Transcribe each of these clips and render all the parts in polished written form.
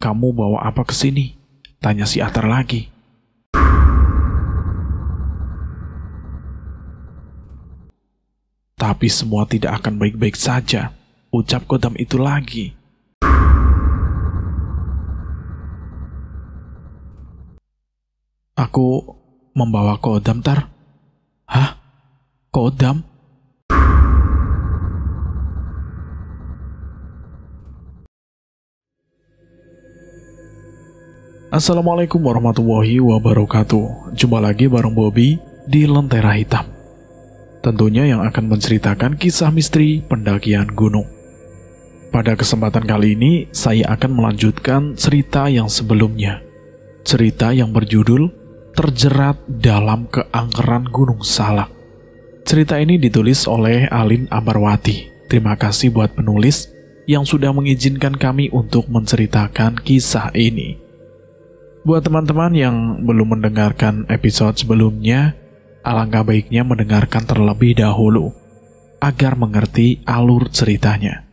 Kamu bawa apa ke sini? Tanya si Atar lagi. Tapi semua tidak akan baik-baik saja, ucap Kodam itu lagi. Aku membawa Kodam, Tar. Hah? Kodam? Assalamualaikum warahmatullahi wabarakatuh. Jumpa lagi bareng Bobby di Lentera Hitam. Tentunya yang akan menceritakan kisah misteri pendakian gunung. Pada kesempatan kali ini, saya akan melanjutkan cerita yang sebelumnya. Cerita yang berjudul Terjerat dalam Keangkeran Gunung Salak. Cerita ini ditulis oleh Alin Abarwati. Terima kasih buat penulis yang sudah mengizinkan kami untuk menceritakan kisah ini. Buat teman-teman yang belum mendengarkan episode sebelumnya, alangkah baiknya mendengarkan terlebih dahulu agar mengerti alur ceritanya.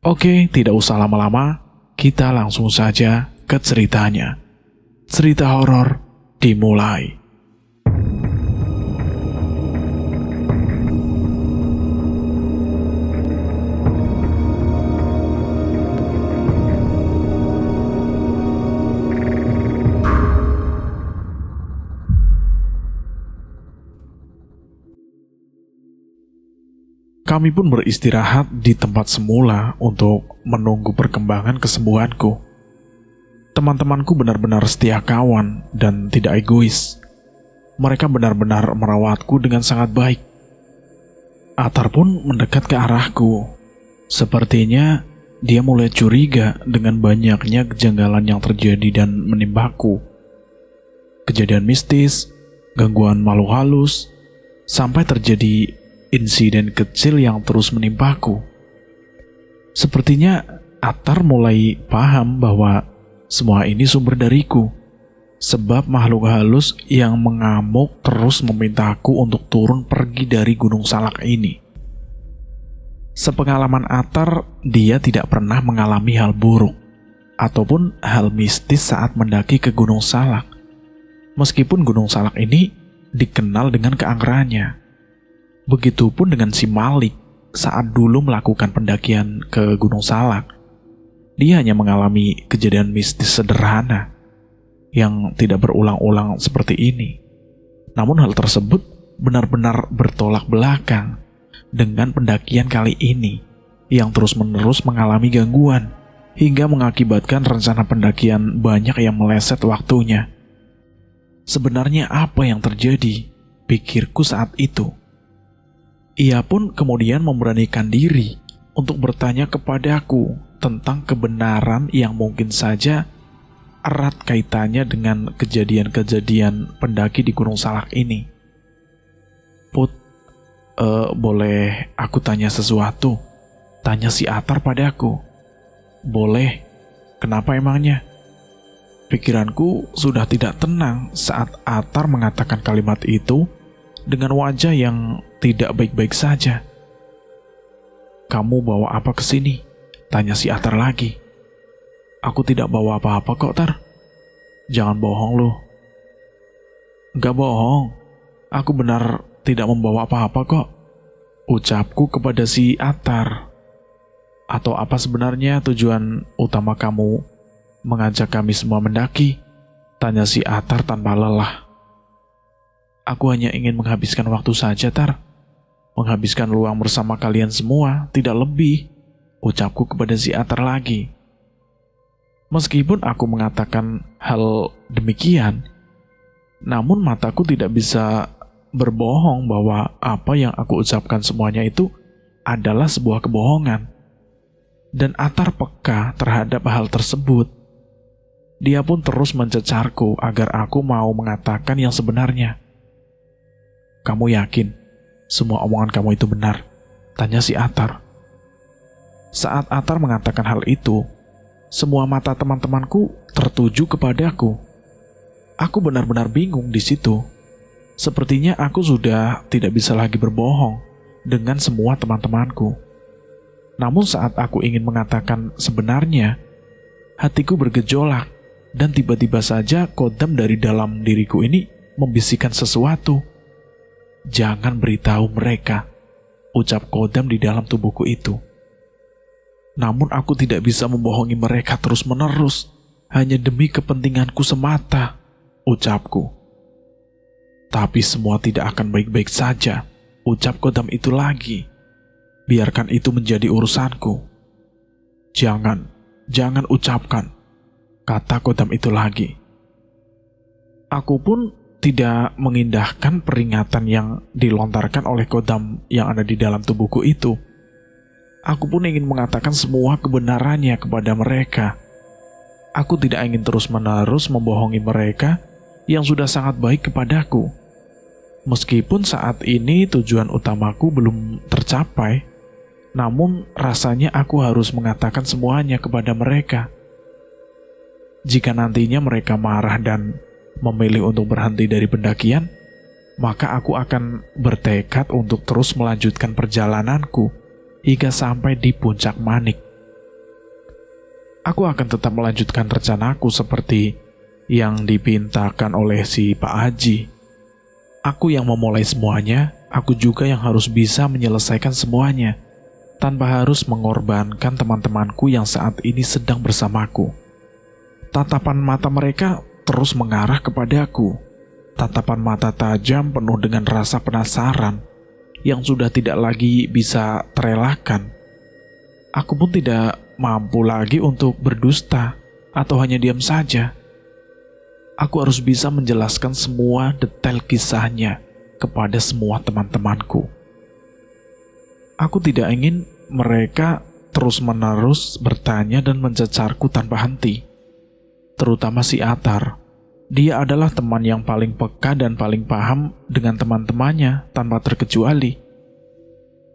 Oke, tidak usah lama-lama, kita langsung saja ke ceritanya. Cerita horor dimulai. Kami pun beristirahat di tempat semula untuk menunggu perkembangan kesembuhanku. Teman-temanku benar-benar setia kawan dan tidak egois. Mereka benar-benar merawatku dengan sangat baik. Atar pun mendekat ke arahku. Sepertinya dia mulai curiga dengan banyaknya kejanggalan yang terjadi dan menimbaku. Kejadian mistis, gangguan makhluk halus, sampai terjadi insiden kecil yang terus menimpaku. Sepertinya Atar mulai paham bahwa semua ini sumber dariku, sebab makhluk halus yang mengamuk terus memintaku untuk turun pergi dari Gunung Salak ini. Sepengalaman Atar, dia tidak pernah mengalami hal buruk ataupun hal mistis saat mendaki ke Gunung Salak. Meskipun Gunung Salak ini dikenal dengan keangkerannya. Begitupun dengan si Malik saat dulu melakukan pendakian ke Gunung Salak. Dia hanya mengalami kejadian mistis sederhana yang tidak berulang-ulang seperti ini. Namun hal tersebut benar-benar bertolak belakang dengan pendakian kali ini yang terus-menerus mengalami gangguan hingga mengakibatkan rencana pendakian banyak yang meleset waktunya. Sebenarnya apa yang terjadi? Pikirku saat itu. Ia pun kemudian memberanikan diri untuk bertanya kepadaku tentang kebenaran yang mungkin saja erat kaitannya dengan kejadian-kejadian pendaki di Gunung Salak ini. Put, boleh aku tanya sesuatu? Tanya si Atar padaku. Boleh, kenapa emangnya? Pikiranku sudah tidak tenang saat Atar mengatakan kalimat itu dengan wajah yang tidak baik-baik saja. Kamu bawa apa ke sini? Tanya si Atar lagi. Aku tidak bawa apa-apa kok, Tar. Jangan bohong lu. Gak bohong. Aku benar tidak membawa apa-apa kok. Ucapku kepada si Atar. Atau apa sebenarnya tujuan utama kamu mengajak kami semua mendaki? Tanya si Atar tanpa lelah. Aku hanya ingin menghabiskan waktu saja, Tar. Menghabiskan luang bersama kalian semua, tidak lebih. Ucapku kepada si Atar lagi. Meskipun aku mengatakan hal demikian, namun mataku tidak bisa berbohong bahwa apa yang aku ucapkan semuanya itu adalah sebuah kebohongan. Dan Atar peka terhadap hal tersebut. Dia pun terus mencecarku agar aku mau mengatakan yang sebenarnya. Kamu yakin semua omongan kamu itu benar? Tanya si Atar. Saat Atar mengatakan hal itu, semua mata teman-temanku tertuju kepadaku. Aku benar-benar bingung di situ. Sepertinya aku sudah tidak bisa lagi berbohong dengan semua teman-temanku. Namun saat aku ingin mengatakan sebenarnya, hatiku bergejolak, dan tiba-tiba saja Kodam dari dalam diriku ini membisikkan sesuatu. "Jangan beritahu mereka," ucap Kodam di dalam tubuhku itu. Namun aku tidak bisa membohongi mereka terus-menerus, hanya demi kepentinganku semata, ucapku. "Tapi semua tidak akan baik-baik saja," ucap Kodam itu lagi. "Biarkan itu menjadi urusanku." Jangan ucapkan," kata Kodam itu lagi. Aku pun tidak mengindahkan peringatan yang dilontarkan oleh Kodam yang ada di dalam tubuhku itu. Aku pun ingin mengatakan semua kebenarannya kepada mereka. Aku tidak ingin terus-menerus membohongi mereka yang sudah sangat baik kepadaku. Meskipun saat ini tujuan utamaku belum tercapai, namun rasanya aku harus mengatakan semuanya kepada mereka. Jika nantinya mereka marah dan memilih untuk berhenti dari pendakian, maka aku akan bertekad untuk terus melanjutkan perjalananku hingga sampai di puncak Manik. Aku akan tetap melanjutkan rencanaku seperti yang dipintakan oleh si Pak Haji. Aku yang memulai semuanya, aku juga yang harus bisa menyelesaikan semuanya, tanpa harus mengorbankan teman-temanku yang saat ini sedang bersamaku. Tatapan mata mereka terus mengarah kepadaku. Tatapan mata tajam penuh dengan rasa penasaran yang sudah tidak lagi bisa terelakkan. Aku pun tidak mampu lagi untuk berdusta atau hanya diam saja. Aku harus bisa menjelaskan semua detail kisahnya kepada semua teman-temanku. Aku tidak ingin mereka terus-menerus bertanya dan mencecarku tanpa henti. Terutama si Atar. Dia adalah teman yang paling peka dan paling paham dengan teman-temannya tanpa terkecuali.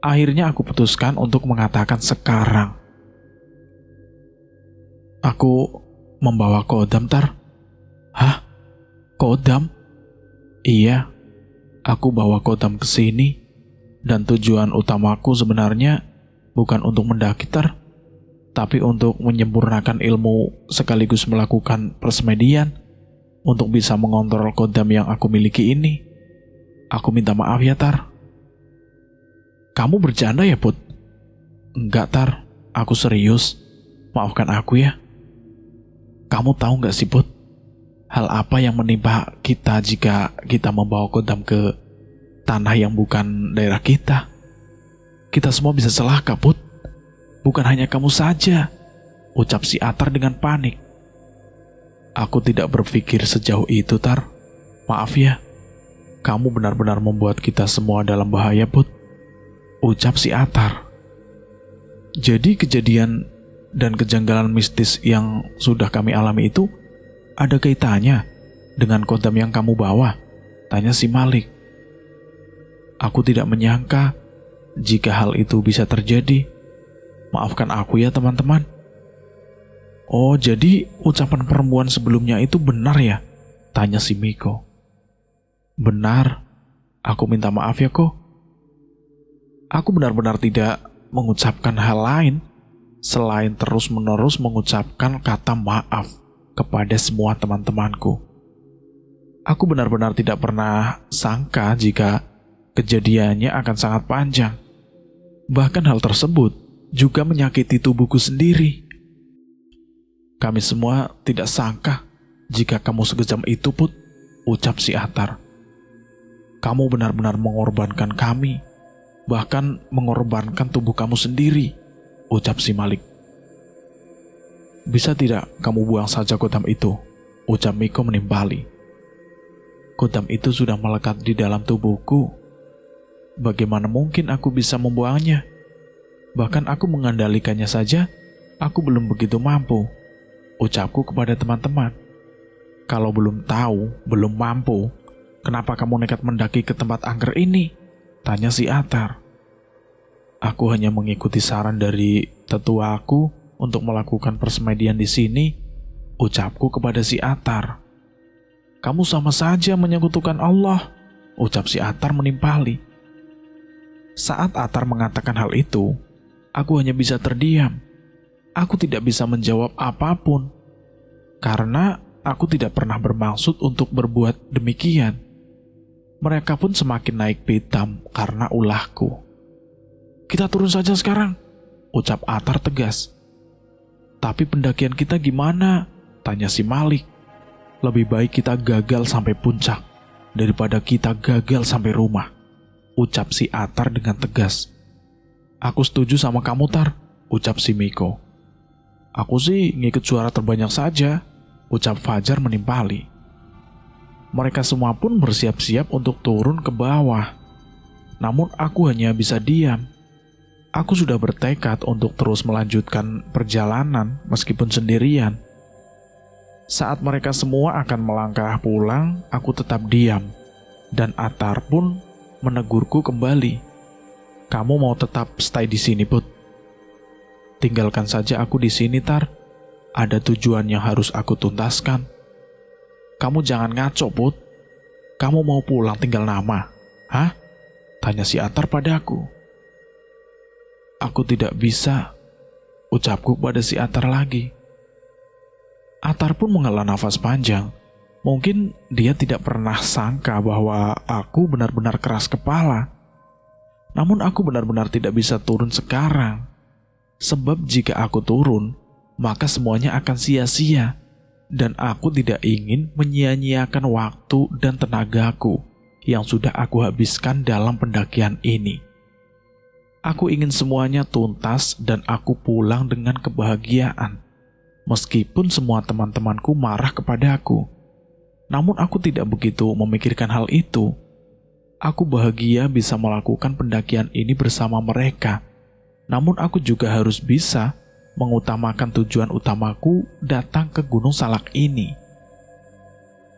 Akhirnya aku putuskan untuk mengatakan sekarang. "Aku membawa Kodam, Tar." "Hah? Kodam?" "Iya, aku bawa Kodam ke sini. Dan tujuan utamaku sebenarnya bukan untuk mendaki, Tar, tapi untuk menyempurnakan ilmu sekaligus melakukan persmedian untuk bisa mengontrol Kodam yang aku miliki ini. Aku minta maaf ya, Tar." "Kamu bercanda ya, Put?" "Enggak, Tar, aku serius. Maafkan aku ya." "Kamu tahu gak sih, Put, hal apa yang menimpa kita jika kita membawa Kodam ke tanah yang bukan daerah kita? Kita semua bisa celaka, Put. Bukan hanya kamu saja," ucap si Atar dengan panik. "Aku tidak berpikir sejauh itu, Tar. Maaf ya. Kamu benar-benar membuat kita semua dalam bahaya, Put," ucap si Atar. "Jadi kejadian dan kejanggalan mistis yang sudah kami alami itu ada kaitannya dengan Kodam yang kamu bawa?" tanya si Malik. "Aku tidak menyangka jika hal itu bisa terjadi. Maafkan aku ya, teman-teman." "Oh, jadi ucapan perempuan sebelumnya itu benar ya?" tanya si Miko. "Benar. Aku minta maaf ya, Ko. Aku benar-benar tidak mengucapkan hal lain selain terus-menerus mengucapkan kata maaf kepada semua teman-temanku. Aku benar-benar tidak pernah sangka jika kejadiannya akan sangat panjang. Bahkan hal tersebut juga menyakiti tubuhku sendiri. Kami semua tidak sangka jika kamu sekejam itu, Put," ucap si Atar. "Kamu benar-benar mengorbankan kami, bahkan mengorbankan tubuh kamu sendiri," ucap si Malik. "Bisa tidak kamu buang saja Kodam itu?" ucap Miko menimpali. "Kodam itu sudah melekat di dalam tubuhku. Bagaimana mungkin aku bisa membuangnya? Bahkan aku mengendalikannya saja, aku belum begitu mampu," ucapku kepada teman-teman. "Kalau belum tahu, belum mampu, kenapa kamu nekat mendaki ke tempat angker ini?" tanya si Atar. "Aku hanya mengikuti saran dari tetuaku untuk melakukan persmedian di sini," ucapku kepada si Atar. "Kamu sama saja menyekutukan Allah," ucap si Atar menimpali. Saat Atar mengatakan hal itu, aku hanya bisa terdiam. Aku tidak bisa menjawab apapun, karena aku tidak pernah bermaksud untuk berbuat demikian. Mereka pun semakin naik pitam karena ulahku. "Kita turun saja sekarang," ucap Atar tegas. "Tapi pendakian kita gimana?" tanya si Malik. "Lebih baik kita gagal sampai puncak daripada kita gagal sampai rumah," ucap si Atar dengan tegas. "Aku setuju sama kamu, Tar," ucap si Miko. "Aku sih ngikut suara terbanyak saja," ucap Fajar menimpali. Mereka semua pun bersiap-siap untuk turun ke bawah. Namun aku hanya bisa diam. Aku sudah bertekad untuk terus melanjutkan perjalanan meskipun sendirian. Saat mereka semua akan melangkah pulang, aku tetap diam. Dan Atar pun menegurku kembali. "Kamu mau tetap stay di sini, Put?" "Tinggalkan saja aku di sini, Tar. Ada tujuan yang harus aku tuntaskan." "Kamu jangan ngaco, Put. Kamu mau pulang tinggal nama? Hah?" tanya si Atar padaku. "Aku tidak bisa," ucapku pada si Atar lagi. Atar pun menghela nafas panjang. Mungkin dia tidak pernah sangka bahwa aku benar-benar keras kepala. Namun aku benar-benar tidak bisa turun sekarang. Sebab jika aku turun, maka semuanya akan sia-sia. Dan aku tidak ingin menyia-nyiakan waktu dan tenagaku yang sudah aku habiskan dalam pendakian ini. Aku ingin semuanya tuntas dan aku pulang dengan kebahagiaan. Meskipun semua teman-temanku marah kepadaku, namun aku tidak begitu memikirkan hal itu. Aku bahagia bisa melakukan pendakian ini bersama mereka. Namun aku juga harus bisa mengutamakan tujuan utamaku datang ke Gunung Salak ini.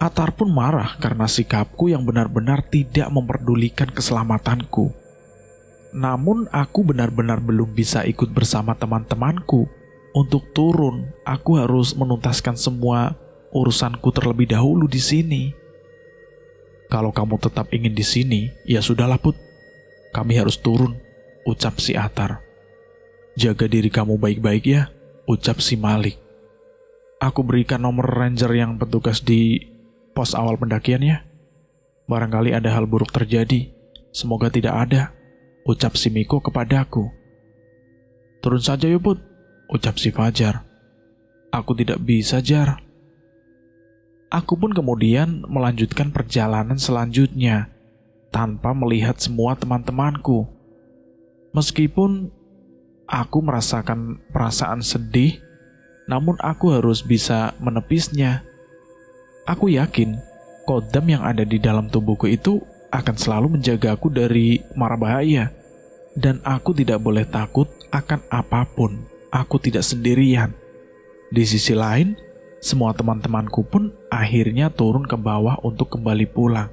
Atar pun marah karena sikapku yang benar-benar tidak memperdulikan keselamatanku. Namun aku benar-benar belum bisa ikut bersama teman-temanku. Untuk turun, aku harus menuntaskan semua urusanku terlebih dahulu di sini. "Kalau kamu tetap ingin di sini, ya sudahlah, Put. Kami harus turun," ucap si Atar. "Jaga diri kamu baik-baik ya," ucap si Malik. "Aku berikan nomor ranger yang bertugas di pos awal pendakian ya. Barangkali ada hal buruk terjadi. Semoga tidak ada," ucap si Miko kepadaku. "Turun saja yuk, Put," ucap si Fajar. "Aku tidak bisa, Jar." Aku pun kemudian melanjutkan perjalanan selanjutnya tanpa melihat semua teman-temanku. Meskipun aku merasakan perasaan sedih, namun aku harus bisa menepisnya. Aku yakin kodam yang ada di dalam tubuhku itu akan selalu menjagaku dari mara bahaya. Dan aku tidak boleh takut akan apapun. Aku tidak sendirian. Di sisi lain, semua teman-temanku pun akhirnya turun ke bawah untuk kembali pulang.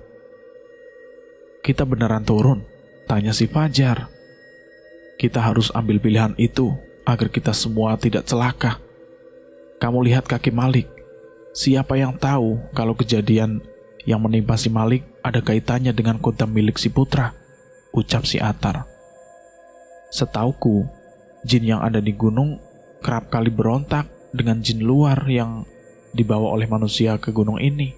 "Kita beneran turun?" tanya si Fajar. "Kita harus ambil pilihan itu agar kita semua tidak celaka. Kamu lihat kaki Malik. Siapa yang tahu kalau kejadian yang menimpa si Malik ada kaitannya dengan kodam milik si Putra?" ucap si Atar. "Setauku, jin yang ada di gunung kerap kali berontak dengan jin luar yang dibawa oleh manusia ke gunung ini.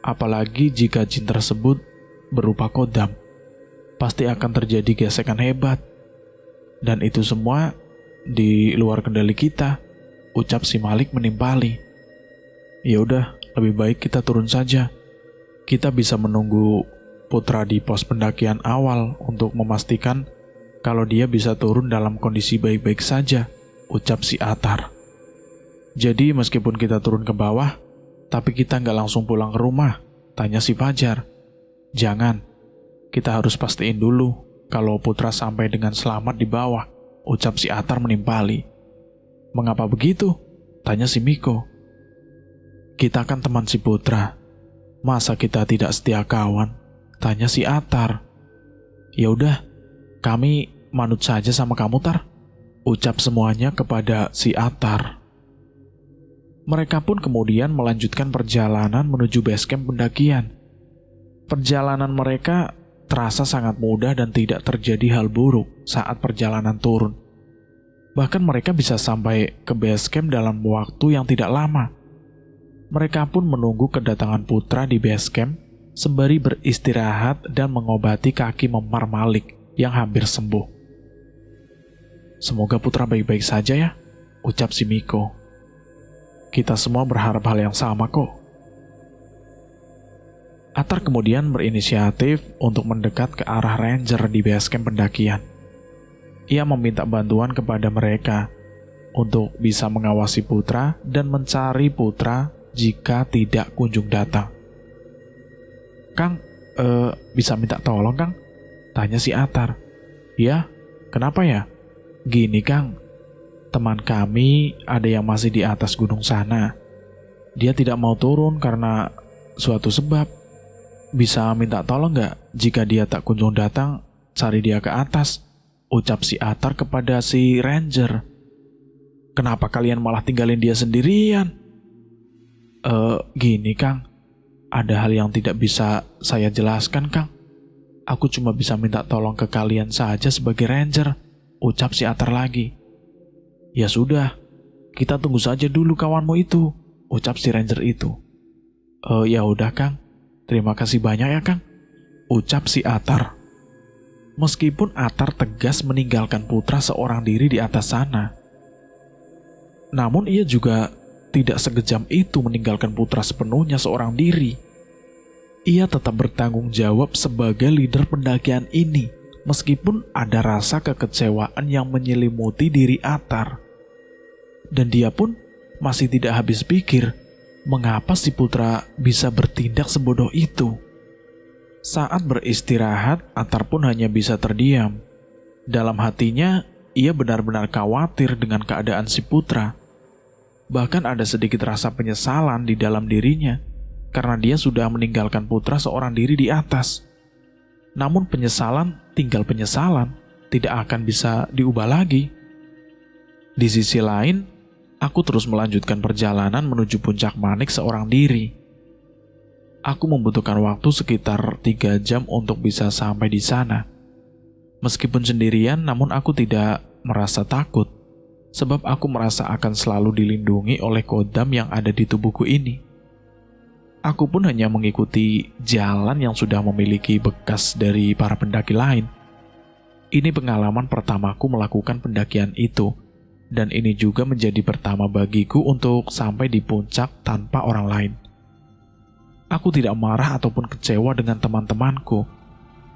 Apalagi jika jin tersebut berupa kodam, pasti akan terjadi gesekan hebat. Dan itu semua di luar kendali kita," ucap si Malik menimpali. "Ya udah, lebih baik kita turun saja. Kita bisa menunggu Putra di pos pendakian awal untuk memastikan kalau dia bisa turun dalam kondisi baik-baik saja," ucap si Atar. "Jadi meskipun kita turun ke bawah, tapi kita nggak langsung pulang ke rumah?" tanya si Fajar. "Jangan, kita harus pastiin dulu kalau Putra sampai dengan selamat di bawah," ucap si Atar menimpali. "Mengapa begitu?" tanya si Miko. "Kita kan teman si Putra. Masa kita tidak setia kawan?" tanya si Atar. "Ya udah, kami manut saja sama kamu, Tar," ucap semuanya kepada si Atar. Mereka pun kemudian melanjutkan perjalanan menuju base camp pendakian. Perjalanan mereka terasa sangat mudah dan tidak terjadi hal buruk saat perjalanan turun. Bahkan mereka bisa sampai ke base camp dalam waktu yang tidak lama. Mereka pun menunggu kedatangan putra di base camp sembari beristirahat dan mengobati kaki memar Malik yang hampir sembuh. "Semoga putra baik-baik saja ya," ucap si Miko. "Kita semua berharap hal yang sama kok." Atar kemudian berinisiatif untuk mendekat ke arah ranger di base camp pendakian. Ia meminta bantuan kepada mereka untuk bisa mengawasi putra dan mencari putra jika tidak kunjung datang. "Kang, bisa minta tolong Kang?" tanya si Atar. "Ya, kenapa ya?" "Gini Kang, teman kami ada yang masih di atas gunung sana. Dia tidak mau turun karena suatu sebab. Bisa minta tolong nggak jika dia tak kunjung datang, cari dia ke atas," ucap si Atar kepada si ranger. "Kenapa kalian malah tinggalin dia sendirian?" Gini Kang, ada hal yang tidak bisa saya jelaskan Kang. Aku cuma bisa minta tolong ke kalian saja sebagai ranger," ucap si Atar lagi. "Ya sudah, kita tunggu saja dulu kawanmu itu," ucap si ranger itu. Ya udah Kang, terima kasih banyak ya Kang," ucap si Atar. Meskipun Atar tegas meninggalkan putra seorang diri di atas sana, namun ia juga tidak sekejam itu meninggalkan putra sepenuhnya seorang diri. Ia tetap bertanggung jawab sebagai leader pendakian ini, meskipun ada rasa kekecewaan yang menyelimuti diri Atar. Dan dia pun masih tidak habis pikir, mengapa si putra bisa bertindak sebodoh itu. Saat beristirahat, Atar pun hanya bisa terdiam. Dalam hatinya, ia benar-benar khawatir dengan keadaan si putra. Bahkan ada sedikit rasa penyesalan di dalam dirinya, karena dia sudah meninggalkan putra seorang diri di atas. Namun penyesalan tinggal penyesalan, tidak akan bisa diubah lagi. Di sisi lain, aku terus melanjutkan perjalanan menuju puncak Manik seorang diri. Aku membutuhkan waktu sekitar 3 jam untuk bisa sampai di sana. Meskipun sendirian, namun aku tidak merasa takut, sebab aku merasa akan selalu dilindungi oleh kodam yang ada di tubuhku ini. Aku pun hanya mengikuti jalan yang sudah memiliki bekas dari para pendaki lain. Ini pengalaman pertamaku melakukan pendakian itu, dan ini juga menjadi pertama bagiku untuk sampai di puncak tanpa orang lain. Aku tidak marah ataupun kecewa dengan teman-temanku,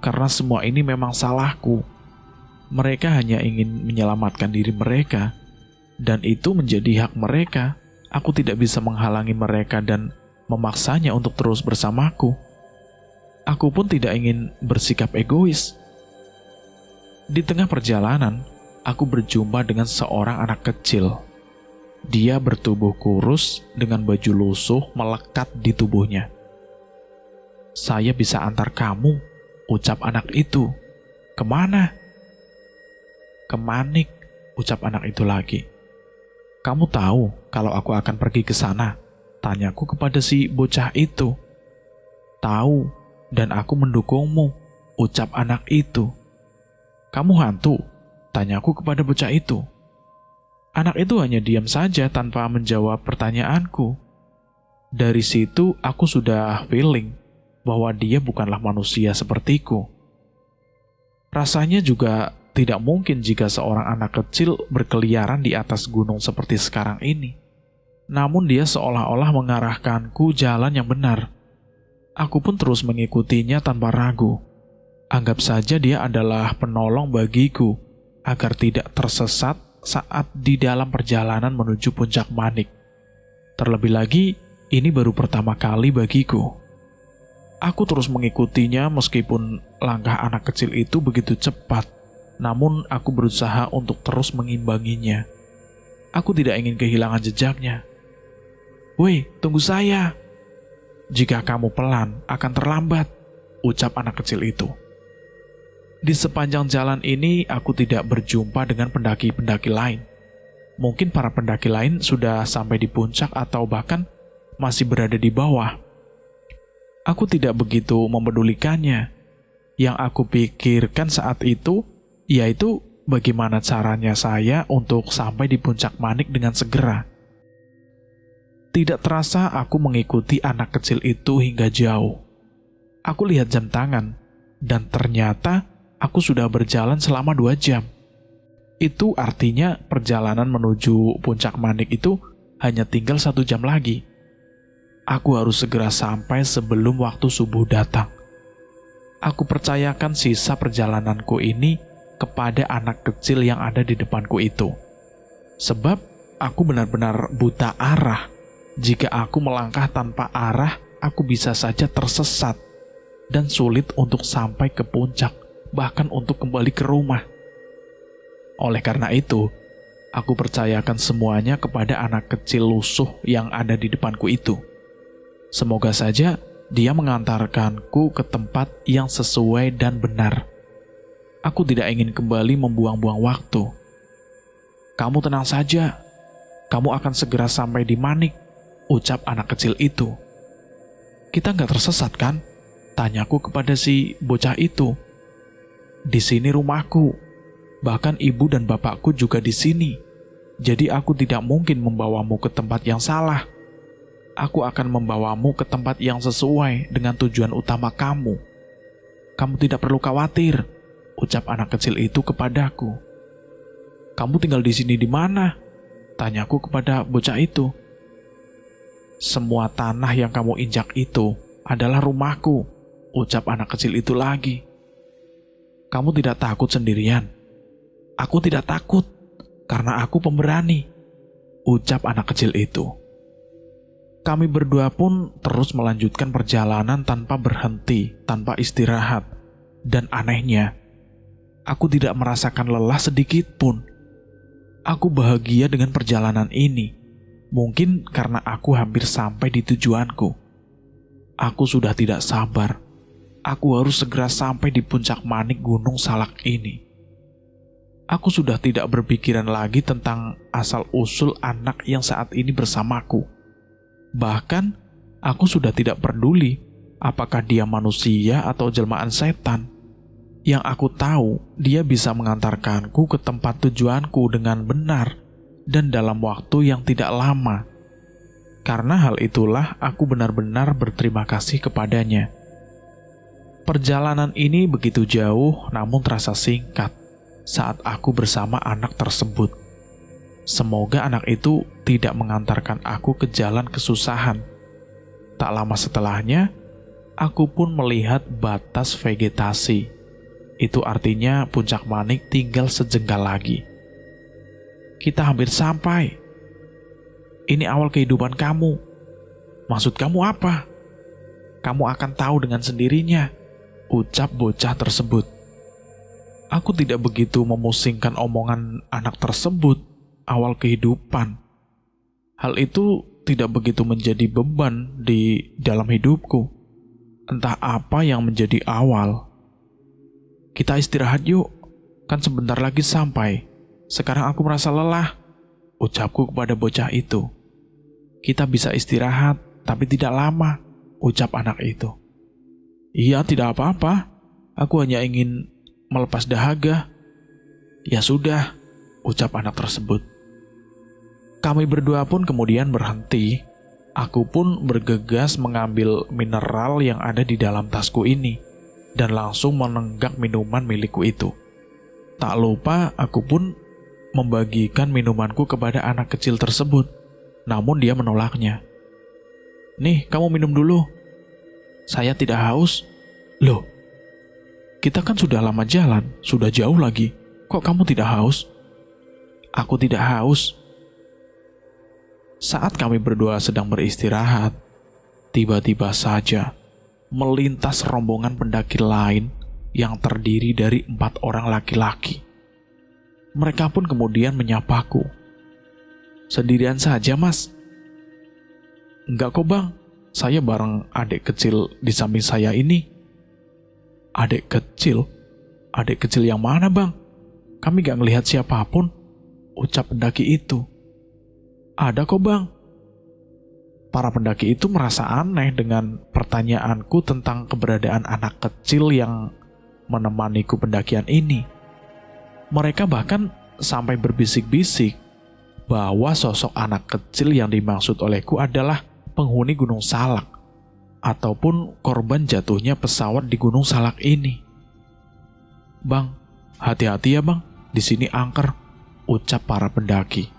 karena semua ini memang salahku. Mereka hanya ingin menyelamatkan diri mereka, dan itu menjadi hak mereka. Aku tidak bisa menghalangi mereka dan memaksanya untuk terus bersamaku. Aku pun tidak ingin bersikap egois. Di tengah perjalanan, aku berjumpa dengan seorang anak kecil. Dia bertubuh kurus dengan baju lusuh melekat di tubuhnya. "Saya bisa antar kamu," ucap anak itu. "Kemana?" "Ke Manik," ucap anak itu lagi. "Kamu tahu kalau aku akan pergi ke sana?" tanyaku kepada si bocah itu. "Tahu, dan aku mendukungmu," ucap anak itu. "Kamu hantu?" tanyaku kepada bocah itu. Anak itu hanya diam saja tanpa menjawab pertanyaanku. Dari situ aku sudah feeling bahwa dia bukanlah manusia sepertiku. Rasanya juga tidak mungkin jika seorang anak kecil berkeliaran di atas gunung seperti sekarang ini. Namun dia seolah-olah mengarahkanku jalan yang benar. Aku pun terus mengikutinya tanpa ragu. Anggap saja dia adalah penolong bagiku agar tidak tersesat saat di dalam perjalanan menuju puncak Manik. Terlebih lagi, ini baru pertama kali bagiku. Aku terus mengikutinya meskipun langkah anak kecil itu begitu cepat, namun aku berusaha untuk terus mengimbanginya. Aku tidak ingin kehilangan jejaknya. "Woi, tunggu saya. Jika kamu pelan, akan terlambat," ucap anak kecil itu. Di sepanjang jalan ini, aku tidak berjumpa dengan pendaki-pendaki lain. Mungkin para pendaki lain sudah sampai di puncak atau bahkan masih berada di bawah. Aku tidak begitu mempedulikannya. Yang aku pikirkan saat itu, yaitu bagaimana caranya saya untuk sampai di puncak manik dengan segera. Tidak terasa aku mengikuti anak kecil itu hingga jauh. Aku lihat jam tangan, dan ternyata aku sudah berjalan selama 2 jam. Itu artinya perjalanan menuju puncak manik itu hanya tinggal 1 jam lagi. Aku harus segera sampai sebelum waktu subuh datang. Aku percayakan sisa perjalananku ini kepada anak kecil yang ada di depanku itu. Sebab aku benar-benar buta arah. Jika aku melangkah tanpa arah, aku bisa saja tersesat dan sulit untuk sampai ke puncak, bahkan untuk kembali ke rumah. Oleh karena itu, aku percayakan semuanya kepada anak kecil lusuh yang ada di depanku itu. Semoga saja dia mengantarkanku ke tempat yang sesuai dan benar. Aku tidak ingin kembali membuang-buang waktu. "Kamu tenang saja, kamu akan segera sampai di Manik," ucap anak kecil itu. "Kita nggak tersesat kan?" tanyaku kepada si bocah itu. "Di sini rumahku, bahkan ibu dan bapakku juga di sini. Jadi aku tidak mungkin membawamu ke tempat yang salah. Aku akan membawamu ke tempat yang sesuai dengan tujuan utama kamu. Kamu tidak perlu khawatir," ucap anak kecil itu kepadaku. "Kamu tinggal di sini di mana?" tanyaku kepada bocah itu. "Semua tanah yang kamu injak itu adalah rumahku," ucap anak kecil itu lagi. "Kamu tidak takut sendirian?" "Aku tidak takut, karena aku pemberani," ucap anak kecil itu. Kami berdua pun terus melanjutkan perjalanan tanpa berhenti, tanpa istirahat. Dan anehnya, aku tidak merasakan lelah sedikit pun. Aku bahagia dengan perjalanan ini. Mungkin karena aku hampir sampai di tujuanku. Aku sudah tidak sabar. Aku harus segera sampai di puncak manik Gunung Salak ini. Aku sudah tidak berpikiran lagi tentang asal-usul anak yang saat ini bersamaku. Bahkan, aku sudah tidak peduli apakah dia manusia atau jelmaan setan. Yang aku tahu, dia bisa mengantarkanku ke tempat tujuanku dengan benar dan dalam waktu yang tidak lama. Karena hal itulah aku benar-benar berterima kasih kepadanya. Perjalanan ini begitu jauh namun terasa singkat saat aku bersama anak tersebut. Semoga anak itu tidak mengantarkan aku ke jalan kesusahan. Tak lama setelahnya, aku pun melihat batas vegetasi. Itu artinya puncak manik tinggal sejengkal lagi. "Kita hampir sampai. Ini awal kehidupan kamu. Maksud kamu apa? Kamu akan tahu dengan sendirinya," ucap bocah tersebut. Aku tidak begitu memusingkan omongan anak tersebut. Awal kehidupan. Hal itu tidak begitu menjadi beban di dalam hidupku. Entah apa yang menjadi awal. "Kita istirahat yuk, kan sebentar lagi sampai. Sekarang aku merasa lelah," ucapku kepada bocah itu. "Kita bisa istirahat, tapi tidak lama," ucap anak itu. "Iya, tidak apa-apa. Aku hanya ingin melepas dahaga." "Ya sudah," ucap anak tersebut. Kami berdua pun kemudian berhenti. Aku pun bergegas mengambil mineral yang ada di dalam tasku ini dan langsung menenggak minuman milikku itu. Tak lupa aku pun membagikan minumanku kepada anak kecil tersebut, namun dia menolaknya. "Nih, kamu minum dulu. Saya tidak haus." "Loh, kita kan sudah lama jalan, sudah jauh lagi. Kok kamu tidak haus?" "Aku tidak haus." Saat kami berdua sedang beristirahat, tiba-tiba saja melintas rombongan pendaki lain yang terdiri dari 4 orang laki-laki. Mereka pun kemudian menyapaku. "Sendirian saja, Mas?" "Enggak kok, Bang. Saya bareng adik kecil di samping saya ini." "Adik kecil? Adik kecil yang mana, Bang? Kami gak ngelihat siapapun," ucap pendaki itu. "Ada kok, Bang." Para pendaki itu merasa aneh dengan pertanyaanku tentang keberadaan anak kecil yang menemaniku pendakian ini. Mereka bahkan sampai berbisik-bisik bahwa sosok anak kecil yang dimaksud olehku adalah penghuni Gunung Salak ataupun korban jatuhnya pesawat di Gunung Salak ini. "Bang, hati-hati ya bang, di sini angker," ucap para pendaki.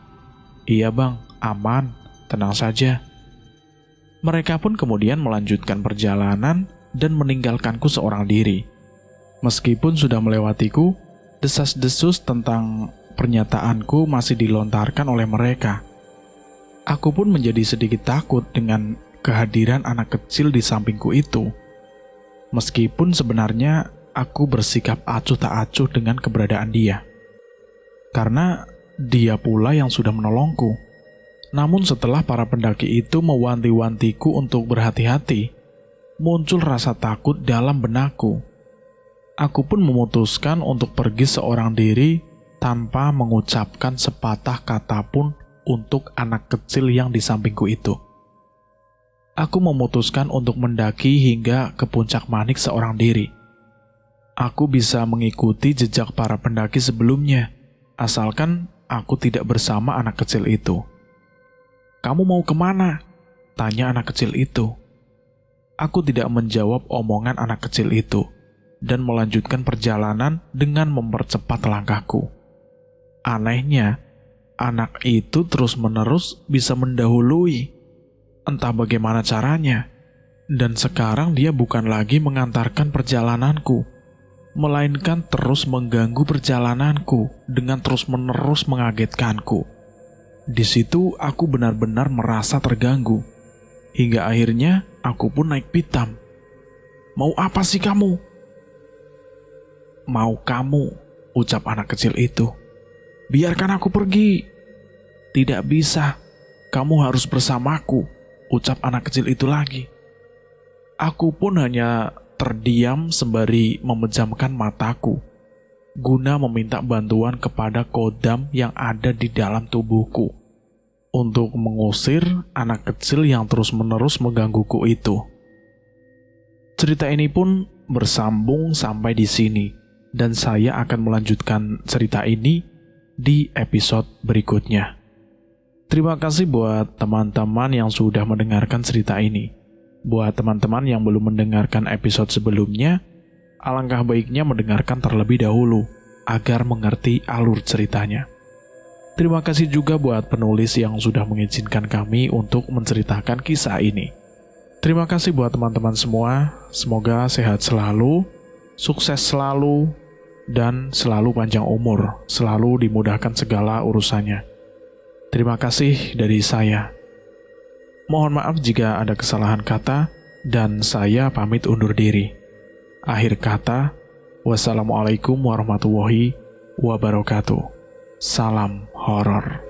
"Iya bang, aman, tenang saja." Mereka pun kemudian melanjutkan perjalanan dan meninggalkanku seorang diri. Meskipun sudah melewatiku, desas-desus tentang pernyataanku masih dilontarkan oleh mereka. Aku pun menjadi sedikit takut dengan kehadiran anak kecil di sampingku itu. Meskipun sebenarnya aku bersikap acuh tak acuh dengan keberadaan dia. Karena dia pula yang sudah menolongku. Namun setelah para pendaki itu mewanti-wantiku untuk berhati-hati, muncul rasa takut dalam benakku. Aku pun memutuskan untuk pergi seorang diri tanpa mengucapkan sepatah kata pun untuk anak kecil yang di sampingku itu. Aku memutuskan untuk mendaki hingga ke puncak Manik seorang diri. Aku bisa mengikuti jejak para pendaki sebelumnya, asalkan aku tidak bersama anak kecil itu. "Kamu mau kemana?" tanya anak kecil itu. Aku tidak menjawab omongan anak kecil itu dan melanjutkan perjalanan dengan mempercepat langkahku. Anehnya, anak itu terus-menerus bisa mendahului. Entah bagaimana caranya. Dan sekarang dia bukan lagi mengantarkan perjalananku, melainkan terus mengganggu perjalananku dengan terus-menerus mengagetkanku. Di situ aku benar-benar merasa terganggu. Hingga akhirnya aku pun naik pitam. "Mau apa sih kamu?" "Mau kamu," ucap anak kecil itu. "Biarkan aku pergi." "Tidak bisa, kamu harus bersamaku," ucap anak kecil itu lagi. Aku pun hanya terdiam sembari memejamkan mataku, guna meminta bantuan kepada kodam yang ada di dalam tubuhku, untuk mengusir anak kecil yang terus-menerus menggangguku itu. Cerita ini pun bersambung sampai di sini. Dan saya akan melanjutkan cerita ini di episode berikutnya. Terima kasih buat teman-teman yang sudah mendengarkan cerita ini. Buat teman-teman yang belum mendengarkan episode sebelumnya, alangkah baiknya mendengarkan terlebih dahulu agar mengerti alur ceritanya. Terima kasih juga buat penulis yang sudah mengizinkan kami untuk menceritakan kisah ini. Terima kasih buat teman-teman semua. Semoga sehat selalu, sukses selalu, dan selalu panjang umur, selalu dimudahkan segala urusannya. Terima kasih dari saya. Mohon maaf jika ada kesalahan kata, dan saya pamit undur diri. Akhir kata, wassalamualaikum warahmatullahi wabarakatuh. Salam horor.